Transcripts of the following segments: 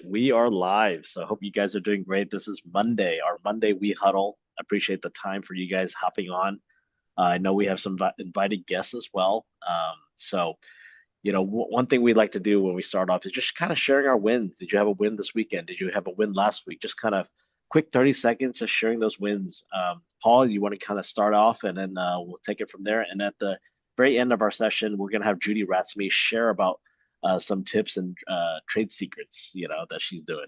We are live. So I hope you guys are doing great. This is Monday, our Monday We Huddle. I appreciate the time for you guys hopping on. I know we have some invited guests as well. One thing we like to do when we start off is just kind of sharing our wins. Did you have a win this weekend? Did you have a win last week? Just kind of quick 30 seconds of sharing those wins. Paul, you want to kind of start off and then we'll take it from there. And at the very end of our session, we're going to have Judy Ratsme share about some tips and trade secrets, that she's doing.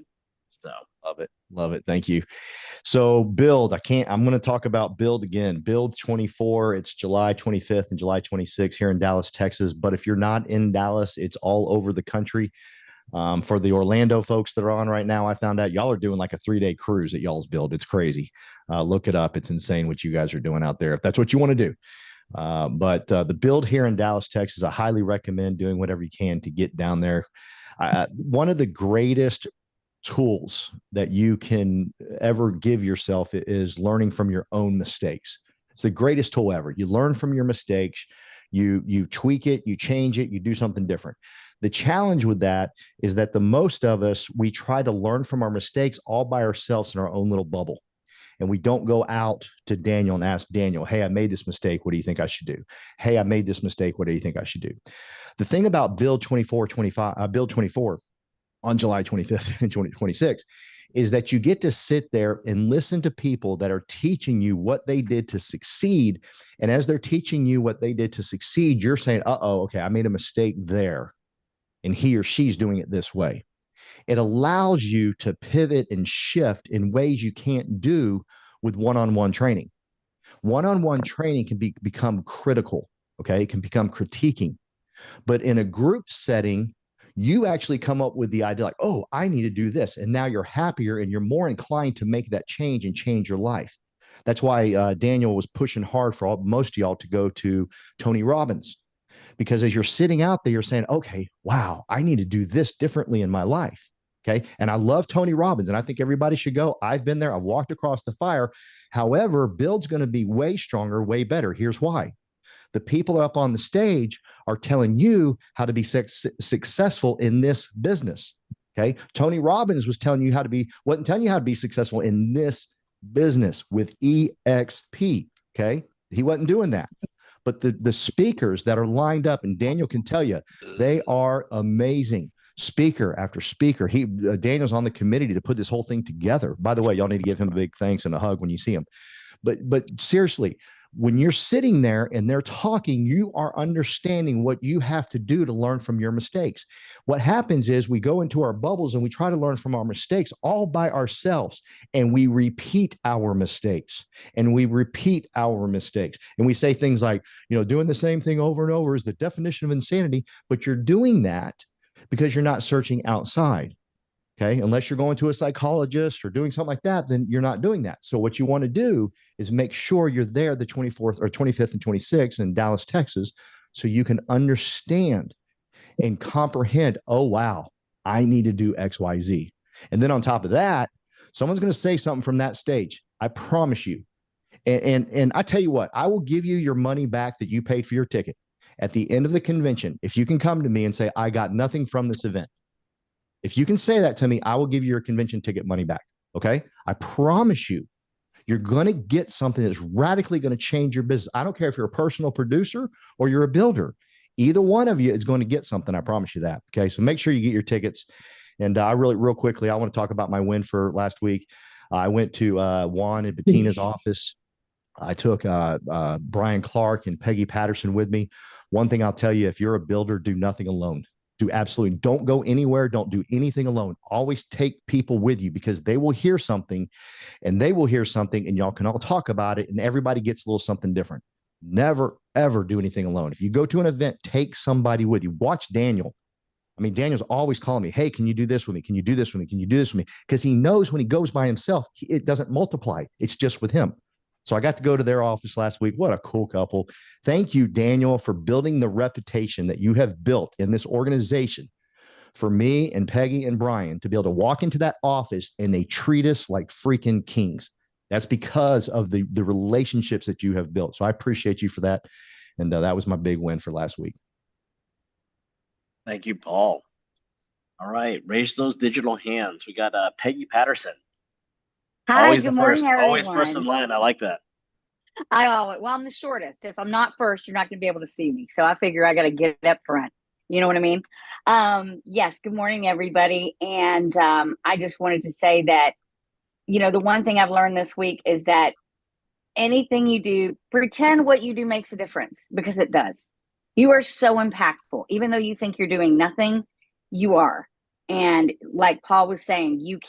So Love it. Love it. Thank you. So build, I'm going to talk about build again. Build 24. It's July 25th and July 26th here in Dallas, Texas. But if you're not in Dallas, it's all over the country. For the Orlando folks that are on right now, I found out y'all are doing like a 3-day cruise at y'all's build. It's crazy. Look it up. It's insane what you guys are doing out there, if that's what you want to do. But the build here in Dallas, Texas, I highly recommend doing whatever you can to get down there. One of the greatest tools that you can ever give yourself is learning from your own mistakes. It's the greatest tool ever. You learn from your mistakes, you tweak it, you change it, you do something different. The challenge with that is that the most of us, we try to learn from our mistakes all by ourselves in our own little bubble. And we don't go out to Daniel and ask Daniel, hey, I made this mistake. What do you think I should do? Hey, I made this mistake. What do you think I should do? The thing about Build 24, 25, Build 24 on July 25th and 2026 is that you get to sit there and listen to people that are teaching you what they did to succeed. And as they're teaching you what they did to succeed, you're saying, uh-oh, okay, I made a mistake there. And he or she's doing it this way. It allows you to pivot and shift in ways you can't do with one-on-one training. One-on-one training can become critical, okay? It can become critiquing. But in a group setting, you actually come up with the idea like, oh, I need to do this. And now you're happier and you're more inclined to make that change and change your life. That's why Daniel was pushing hard for most of y'all to go to Tony Robbins. Because as you're sitting out there, you're saying, okay, wow, I need to do this differently in my life. Okay. And I love Tony Robbins and I think everybody should go. I've been there. I've walked across the fire. However, Build's going to be way stronger, way better. Here's why. The people up on the stage are telling you how to be successful in this business. Okay. Tony Robbins wasn't telling you how to be successful in this business with EXP. Okay. He wasn't doing that. But the speakers that are lined up, and Daniel can tell you, they are amazing. Speaker after speaker. Daniel's on the committee to put this whole thing together. By the way, y'all need to give him a big thanks and a hug when you see him. But seriously, when you're sitting there and they're talking, you are understanding what you have to do to learn from your mistakes. What happens is we go into our bubbles and we try to learn from our mistakes all by ourselves, and we repeat our mistakes and we repeat our mistakes. And we say things like, doing the same thing over and over is the definition of insanity, but you're doing that because you're not searching outside. Okay. Unless you're going to a psychologist or doing something like that, then you're not doing that. So what you want to do is make sure you're there the 24th or 25th and 26th in Dallas, Texas, so you can understand and comprehend, oh, wow, I need to do X, Y, Z. And then on top of that, someone's going to say something from that stage. I promise you. And I tell you what, I will give you your money back that you paid for your ticket at the end of the convention. If you can come to me and say, I got nothing from this event. If you can say that to me, I will give you your convention ticket money back. Okay. I promise you, you're going to get something that's radically going to change your business. I don't care if you're a personal producer or you're a builder. Either one of you is going to get something. I promise you that. Okay. So make sure you get your tickets. And real quickly, I want to talk about my win for last week. I went to Juan and Bettina's office. I took Brian Clark and Peggy Patterson with me. One thing I'll tell you, if you're a builder, do nothing alone. Don't go anywhere. Don't do anything alone. Always take people with you because they will hear something and y'all can all talk about it and everybody gets a little something different. Never, ever do anything alone. If you go to an event, take somebody with you. Watch Daniel. I mean, Daniel's always calling me, hey, can you do this with me? Can you do this with me? Can you do this with me? Because he knows when he goes by himself, it doesn't multiply. It's just with him. So I got to go to their office last week. What a cool couple. Thank you, Daniel, for building the reputation that you have built in this organization for me and Peggy and Brian to be able to walk into that office and they treat us like freaking kings. That's because of the relationships that you have built. So I appreciate you for that. And that was my big win for last week. thank you, Paul. All right, raise those digital hands. We got Peggy Patterson. Hi, Always the good morning, first, always first in everyone. line. I like that. I'm the shortest. If I'm not first, you're not going to be able to see me. So I figure I got to get up front. You know what I mean? Yes, good morning, everybody. And I just wanted to say that, the one thing I've learned this week is that anything you do, pretend what you do makes a difference because it does. You are so impactful. Even though you think you're doing nothing, you are. And like Paul was saying, you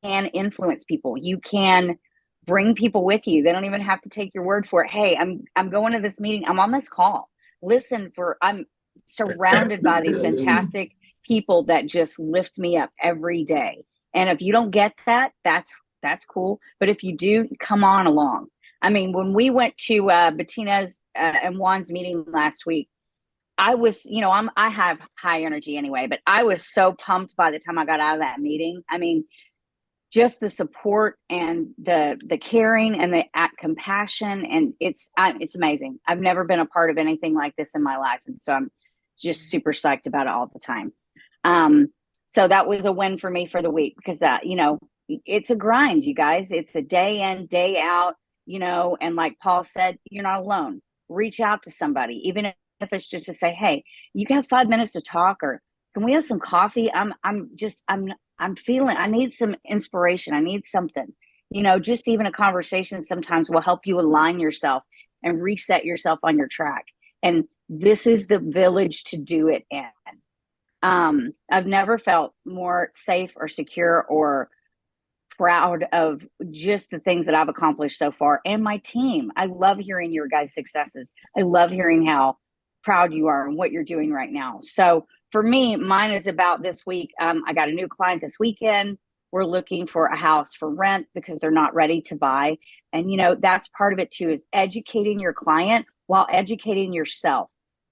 can influence people. You can bring people with you. They don't even have to take your word for it. Hey, I'm going to this meeting. I'm on this call. I'm surrounded by these fantastic people that just lift me up every day. And if you don't get that, that's cool. But if you do, come on along. I mean, when we went to Bettina's and Juan's meeting last week, I was, I have high energy anyway, but I was so pumped by the time I got out of that meeting. I mean, just the support and the caring and the compassion, and it's amazing. I've never been a part of anything like this in my life, and so I'm just super psyched about it all the time. Um, so that was a win for me for the week because it's a grind, you guys. It's a day in, day out, and like Paul said, you're not alone. Reach out to somebody, even if it's just to say, hey, you have 5 minutes to talk, or can we have some coffee? I'm feeling, I need some inspiration. I need something, just even a conversation sometimes will help you align yourself and reset yourself on your track. And this is the village to do it in. I've never felt more safe or secure or proud of just the things that I've accomplished so far and my team. I love hearing your guys' successes. I love hearing how proud you are and what you're doing right now. So for me, mine is about this week. I got a new client this weekend. We're looking for a house for rent because they're not ready to buy. And, that's part of it too, is educating your client while educating yourself.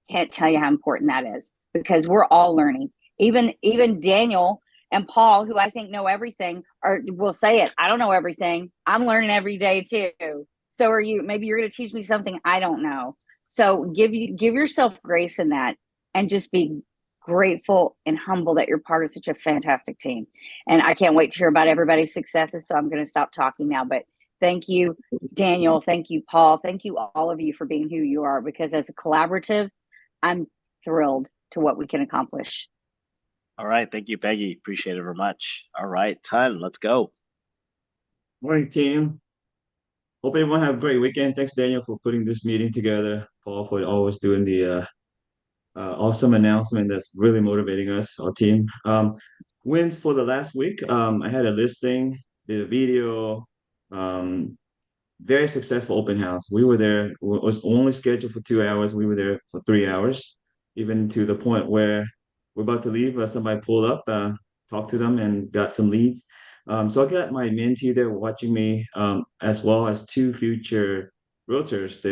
Can't tell you how important that is because we're all learning. Even Daniel and Paul, who I think know everything, or will say it. I don't know everything. I'm learning every day too. So are you. Maybe you're going to teach me something I don't know. So give yourself grace in that, and just be grateful and humble that you're part of such a fantastic team. And I can't wait to hear about everybody's successes. So I'm going to stop talking now. But thank you, Daniel. Thank you, Paul. Thank you, all of you, for being who you are. Because as a collaborative, I'm thrilled to what we can accomplish. All right, thank you, Peggy. Appreciate it very much. All right, Ton, let's go. Morning, team. Hope everyone have a great weekend. Thanks, Daniel, for putting this meeting together. Paul for always doing the awesome announcement that's really motivating us, our team. Wins for the last week. I had a listing, did a video, very successful open house. We were there, it was only scheduled for 2 hours. We were there for 3 hours, even to the point where we're about to leave. Somebody pulled up, talked to them, and got some leads. So I got my mentee there watching me, as well as two future realtors.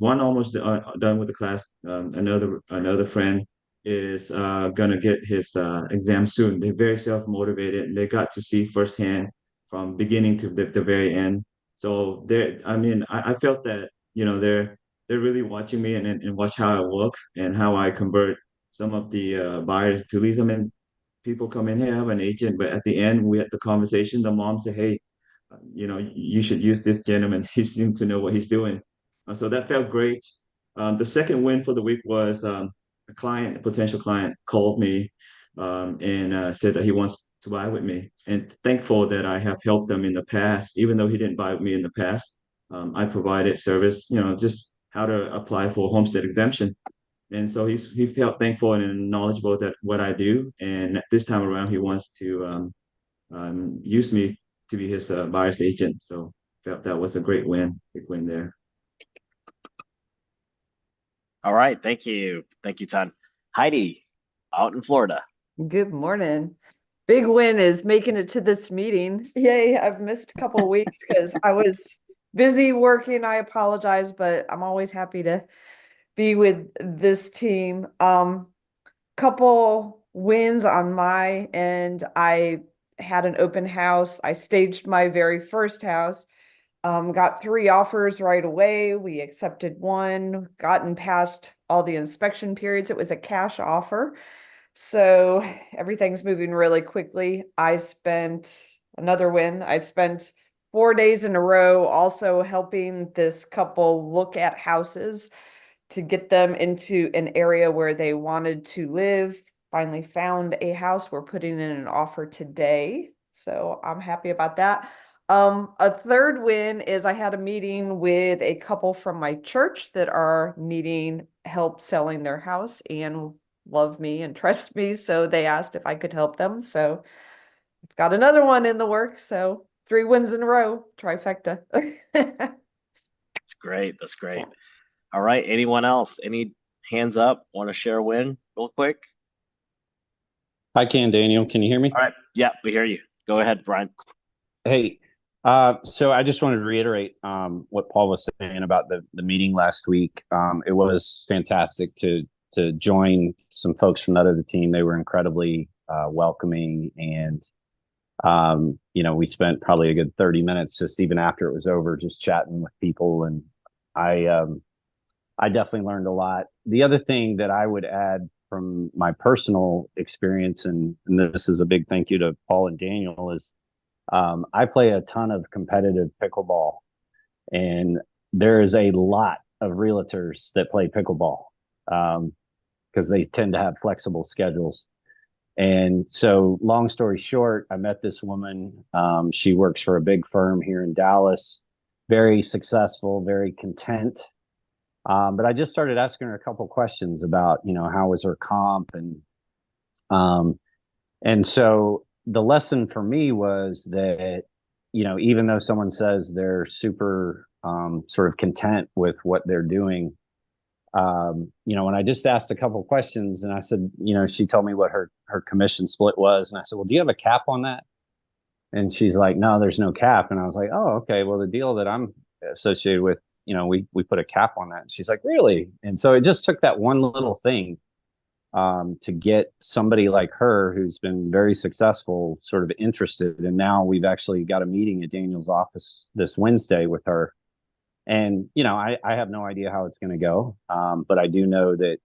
One almost done with the class. Another friend is gonna get his exam soon. They're very self-motivated, and they got to see firsthand from beginning to the very end. So I mean, I felt that, they're really watching me and watch how I work and how I convert some of the buyers to leads. I mean, people come in here, I have an agent, but at the end, we had the conversation. The mom said, hey, you should use this gentleman. He seemed to know what he's doing. So that felt great. The second win for the week was a potential client called me and said that he wants to buy with me. And thankful that I have helped them in the past, even though he didn't buy with me in the past. I provided service, just how to apply for homestead exemption. And so he felt thankful and knowledgeable that what I do. And this time around, he wants to use me to be his buyer's agent. So felt that was a great win, big win there. All right, thank you. Thank you, Ton. Heidi, out in Florida. Good morning. Big win is making it to this meeting. Yay, I've missed a couple of weeks because I was busy working. I apologize, but I'm always happy to be with this team. Couple wins on my end. I had an open house. I staged my very first house. Got 3 offers right away. We accepted one, gotten past all the inspection periods. It was a cash offer. So everything's moving really quickly. I spent another win. I spent 4 days in a row also helping this couple look at houses to get them into an area where they wanted to live. Finally found a house. We're putting in an offer today. So I'm happy about that. A third win is I had a meeting with a couple from my church that are needing help selling their house and love me and trust me. So they asked if I could help them. So I've got another one in the works. So 3 wins in a row, trifecta. That's great. That's great. All right. Anyone else? Any hands up? Want to share a win real quick? I can, Daniel. Can you hear me? All right. Yeah, we hear you. Go ahead, Brian. Hey, so I just wanted to reiterate what Paul was saying about the meeting last week. It was fantastic to join some folks from the team. They were incredibly welcoming, and we spent probably a good 30 minutes just even after it was over, just chatting with people, and I definitely learned a lot. The other thing that I would add from my personal experience, and this is a big thank you to Paul and Daniel, is I play a ton of competitive pickleball, and there is a lot of realtors that play pickleball because they tend to have flexible schedules. And so, long story short, I met this woman. She works for a big firm here in Dallas, very successful, very content. But I just started asking her a couple questions about, how was her comp, um, and so the lesson for me was that, even though someone says they're super sort of content with what they're doing, when I just asked a couple questions and I said, she told me what her commission split was, and I said, well, do you have a cap on that? And she's like, no, there's no cap. And I was like, oh, okay. Well, the deal that I'm associated with, we put a cap on that. And she's like, really? And so it just took that one little thing to get somebody like her who's been very successful sort of interested. And now we've actually got a meeting at Daniel's office this Wednesday with her. And, I have no idea how it's going to go. But I do know that,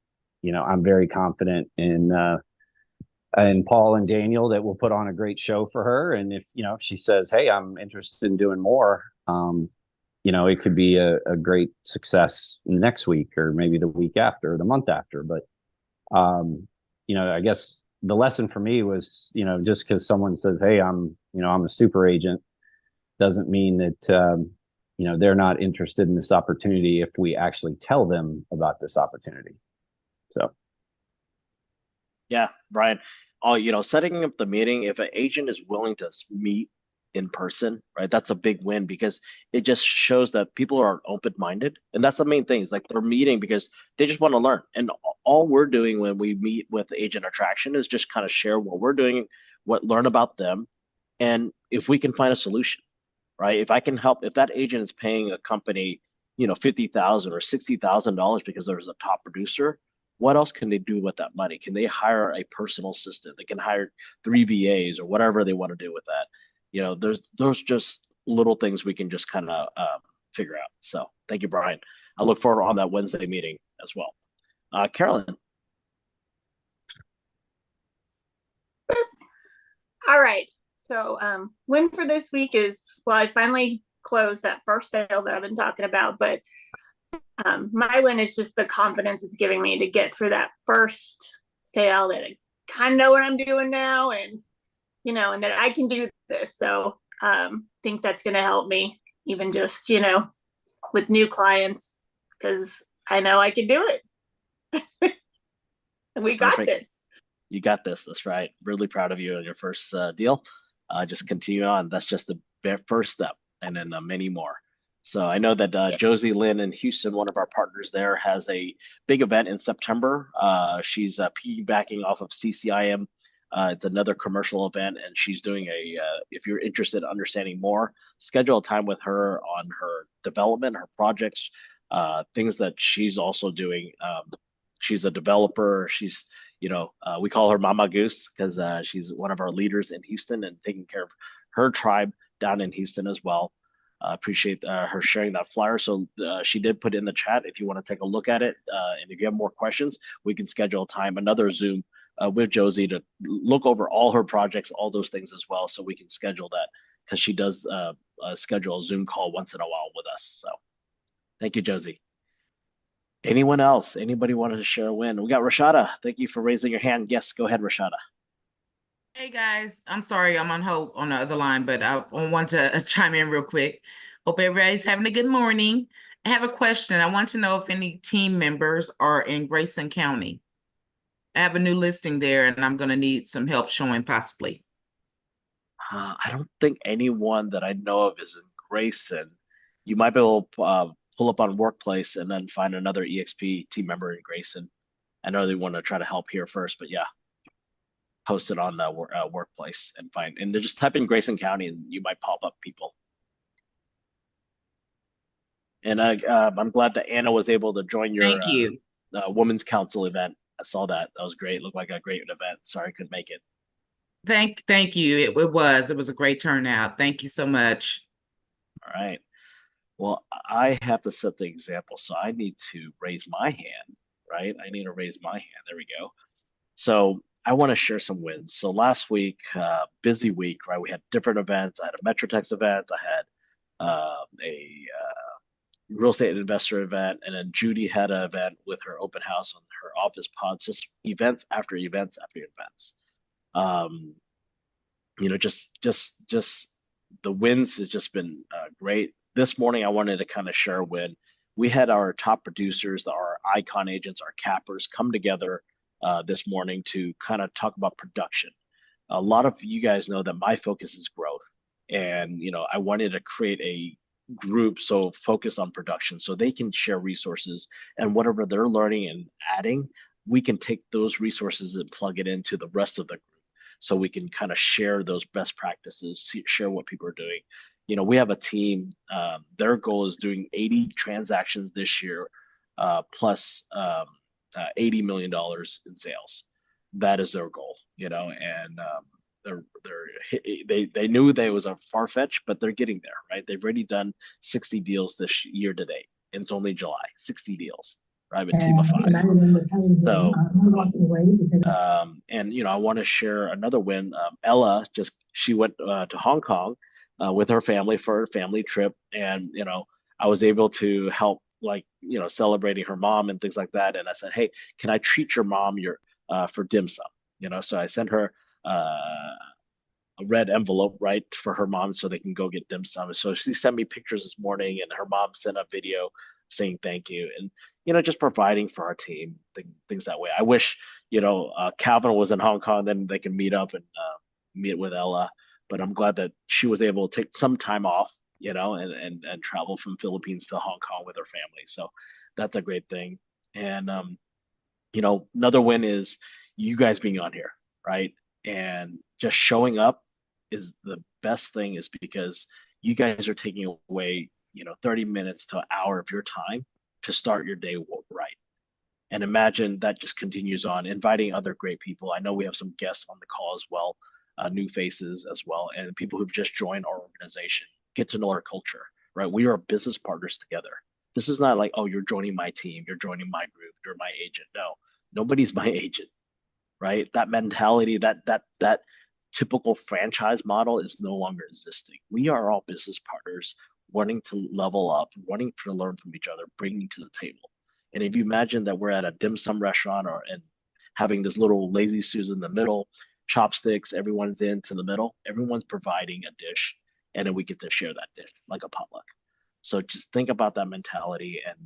I'm very confident in Paul and Daniel that we'll put on a great show for her. And if she says, hey, I'm interested in doing more, it could be a great success next week or maybe the week after or the month after. But I guess the lesson for me was, just because someone says, hey, I'm a super agent, doesn't mean that they're not interested in this opportunity if we actually tell them about this opportunity. So Yeah, Brian. Setting up the meeting, if an agent is willing to meet in person, right, that's a big win because it just shows that people are open-minded. And that's the main thing, is like they're meeting because they just want to learn. And all we're doing when we meet with Agent Attraction is just kind of share what we're doing, learn about them. And if we can find a solution, right? If I can help, if that agent is paying a company, $50,000 or $60,000 because there's a top producer, what else can they do with that money? Can they hire a personal assistant? They can hire 3 VAs or whatever they want to do with that. There's just little things we can just kind of figure out. So thank you, Brian. I look forward on that Wednesday meeting as well. Carolyn. All right. So win for this week is, well, I finally closed that first sale that I've been talking about, but my win is just the confidence it's giving me to get through that first sale, that I kind of know what I'm doing now, and and that I can do this. So think that's going to help me even just with new clients, because I know I can do it. We got Perfect. this. You got this. That's right. Really proud of you on your first deal. Just continue on. That's just the first step, and then many more. So I know that Josie Lynn in Houston, one of our partners there, has a big event in September. She's piggybacking off of CCIM. It's another commercial event, and she's doing if you're interested in understanding more, schedule a time with her on her development, her projects, things that she's also doing. She's a developer. We call her Mama Goose because she's one of our leaders in Houston and taking care of her tribe down in Houston as well. Appreciate her sharing that flyer. So she did put in the chat if you want to take a look at it. And if you have more questions, we can schedule a time, another Zoom with Josie to look over all her projects, all those things as well, so we can schedule that because she does schedule a Zoom call once in a while with us. So thank you, Josie. Anyone else? Anybody wanted to share a win? We got Rashada. Thank you for raising your hand. Yes, go ahead, Rashada. Hey guys, I'm sorry I'm on hold on the other line, but I want to chime in real quick. Hope everybody's having a good morning. I have a question. I want to know if any team members are in Grayson County. I have a new listing there and I'm going to need some help showing possibly. I don't think anyone that I know of is in Grayson. You might be able to pull up on Workplace and then find another EXP team member in Grayson. I know they want to try to help here first, but yeah, post it on Workplace and find, and just type in Grayson County and you might pop up people. And I'm glad that Anna was able to join your Thank you. Women's Council event. I saw that. That was great. It looked like a great event. Sorry I couldn't make it. Thank you. It was a great turnout. Thank you so much. All right. Well, I have to set the example, so I need to raise my hand, right? I need to raise my hand. There we go. So I want to share some wins. So last week, busy week, right? We had different events. I had a Metrotex event. I had a real estate investor event, and then Judy had an event with her open house on her office pods, just events after events after events. Just the wins has just been great. This morning, I wanted to kind of share a win. We had our top producers, our icon agents, our cappers come together this morning to kind of talk about production. A lot of you guys know that my focus is growth, and I wanted to create a group so focus on production so they can share resources, and whatever they're learning and adding, we can take those resources and plug it into the rest of the group so we can kind of share those best practices, share what people are doing. We have a team, their goal is doing 80 transactions this year, plus $80 million in sales. That is their goal, and they knew they was a far fetch, but they're getting there, right? They've already done 60 deals this year to date, and it's only July. 60 deals, right? A team of 5. So, and I want to share another win. Ella she went to Hong Kong with her family for a family trip, and I was able to help, celebrating her mom and things like that. And I said, hey, can I treat your mom for dim sum? So I sent her a red envelope, right, for her mom so they can go get dim sum. So she sent me pictures this morning, and her mom sent a video saying thank you, and just providing for our team, things that way. I wish Calvin was in Hong Kong, then they can meet up and meet with Ella. But I'm glad that she was able to take some time off, and travel from Philippines to Hong Kong with her family. So that's a great thing. And another win is you guys being on here, right? And just showing up is the best thing, is because you guys are taking away 30 minutes to an hour of your time to start your day right. And imagine that just continues on, inviting other great people. I know we have some guests on the call as well, new faces as well, and people who've just joined our organization. Get to know our culture, right? We are business partners together. This is not like, oh, you're joining my team, you're joining my group, you're my agent. No, nobody's my agent, right? That mentality, that typical franchise model is no longer existing. We are all business partners wanting to level up, wanting to learn from each other, bringing to the table. And if you imagine that we're at a dim sum restaurant and having this little lazy Susan in the middle, chopsticks, everyone's into the middle, everyone's providing a dish, and then we get to share that dish like a potluck. So just think about that mentality, and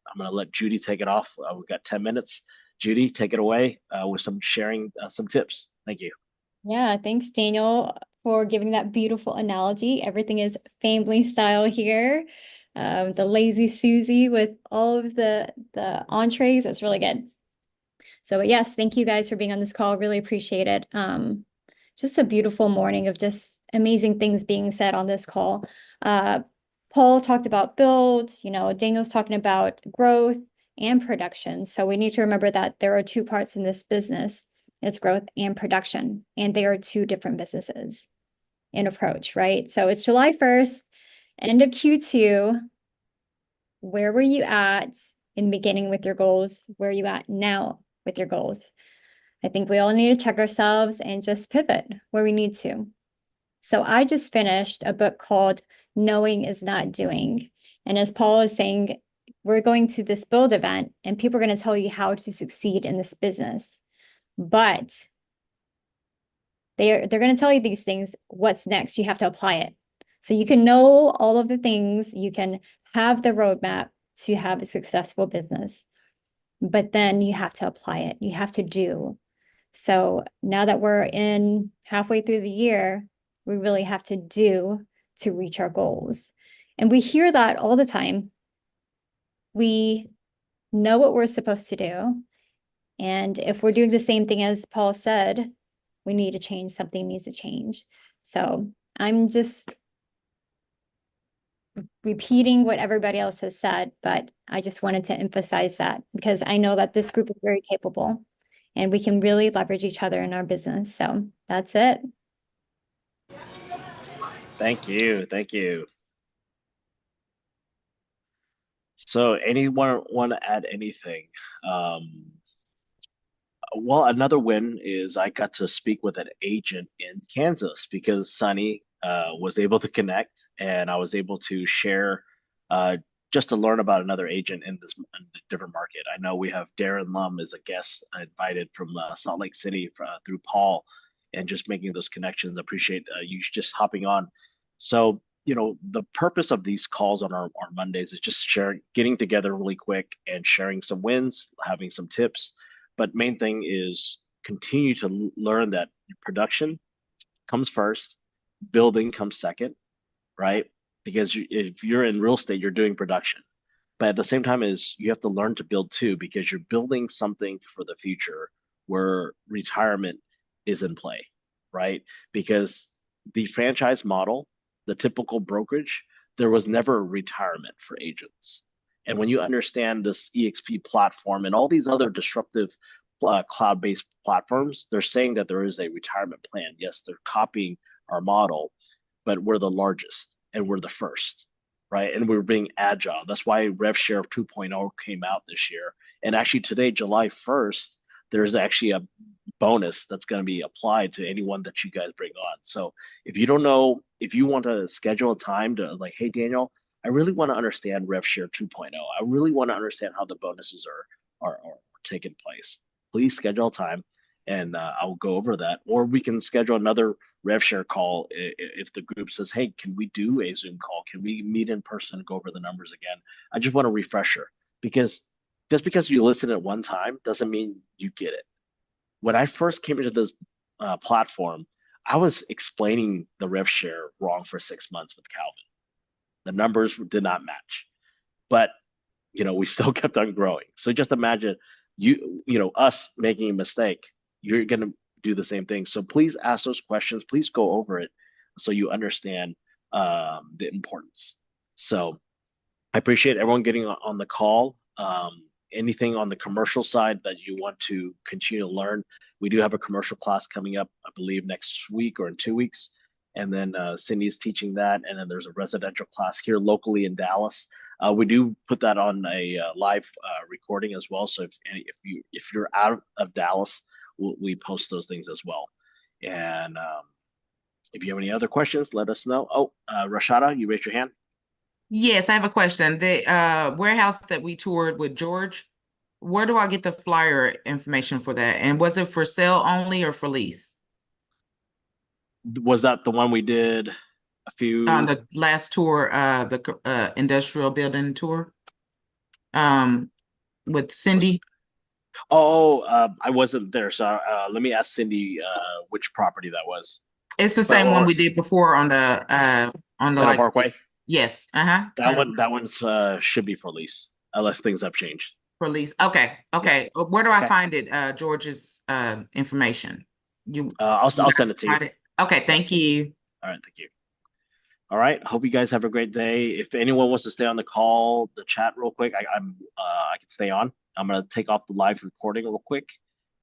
I'm going to let Judy take it off. We've got 10 minutes. Judy, take it away with some sharing, some tips. Thank you. Yeah, thanks, Daniel, for giving that beautiful analogy. Everything is family style here. The lazy Susie with all of the entrees. That's really good. So yes, thank you guys for being on this call. Really appreciate it. Just a beautiful morning of just amazing things being said on this call. Paul talked about build, Daniel's talking about growth and production. So we need to remember that there are two parts in this business. It's growth and production, and they are two different businesses in approach, right? So it's July 1st, end of Q2. Where were you at in the beginning with your goals? Where are you at now with your goals? I think we all need to check ourselves and just pivot where we need to. So I just finished a book called Knowing is Not Doing. And as Paul is saying, we're going to this build event and people are going to tell you how to succeed in this business. But they're going to tell you these things. What's next? You have to apply it. So you can know all of the things, you can have the roadmap to have a successful business, but then you have to apply it. You have to do. So now that we're in halfway through the year, we really have to do to reach our goals. And we hear that all the time. We know what we're supposed to do. And if we're doing the same thing as Paul said, we need to change, something needs to change. So I'm just repeating what everybody else has said, but I just wanted to emphasize that because I know that this group is very capable and we can really leverage each other in our business. So that's it. Thank you. Thank you. So anyone want to add anything? Well, another win is I got to speak with an agent in Kansas because Sunny was able to connect and I was able to share just to learn about another agent in this in a different market. I know we have Darren Lum as a guest invited from Salt Lake City through Paul and just making those connections. Appreciate you just hopping on. So, the purpose of these calls on our Mondays is just sharing, getting together really quick and sharing some wins, having some tips, but main thing is continue to learn that production comes first, building comes second, right? Because if you're in real estate, you're doing production. But at the same time is you have to learn to build too, because you're building something for the future where retirement is in play, right? Because the franchise model, the typical brokerage, there was never a retirement for agents. And when you understand this EXP platform and all these other disruptive cloud-based platforms, they're saying that there is a retirement plan. Yes, they're copying our model, but we're the largest and we're the first, right? And we're being agile. That's why RevShare 2.0 came out this year. And actually today, July 1st, there's actually a bonus that's going to be applied to anyone that you guys bring on. So if you don't know, if you want to schedule a time to like, hey, Daniel, I really want to understand RevShare 2.0. I really want to understand how the bonuses are taking place. Please schedule time and I'll go over that. Or we can schedule another RevShare call if the group says, hey, can we do a Zoom call? Can we meet in person and go over the numbers again? I just want a refresher because just because you listen at one time doesn't mean you get it. When I first came into this platform, I was explaining the RevShare wrong for 6 months with Calvin. The numbers did not match, but we still kept on growing. So just imagine us making a mistake. You're going to do the same thing. So please ask those questions. Please go over it so you understand the importance. So I appreciate everyone getting on the call. Anything on the commercial side that you want to continue to learn, we do have a commercial class coming up, I believe next week or in 2 weeks. And then Cindy's teaching that. And then there's a residential class here locally in Dallas. We do put that on a live recording as well. So if you're out of Dallas, we post those things as well. And if you have any other questions, let us know. Oh, Rashada, you raised your hand. Yes, I have a question. The warehouse that we toured with George, where do I get the flyer information for that? And was it for sale only or for lease? Was that the one we did a few on the last tour, the industrial building tour, with Cindy? I wasn't there, so let me ask Cindy which property that was. It's the same one we did before on the Meadow Parkway. Yes. That one's should be for lease unless things have changed. For lease. Okay. Yeah. Where do I find it? George's information. I'll send it to you. Okay. Thank you. All right. Thank you. All right. Hope you guys have a great day. If anyone wants to stay on the call, the chat real quick, I can stay on. I'm gonna take off the live recording real quick.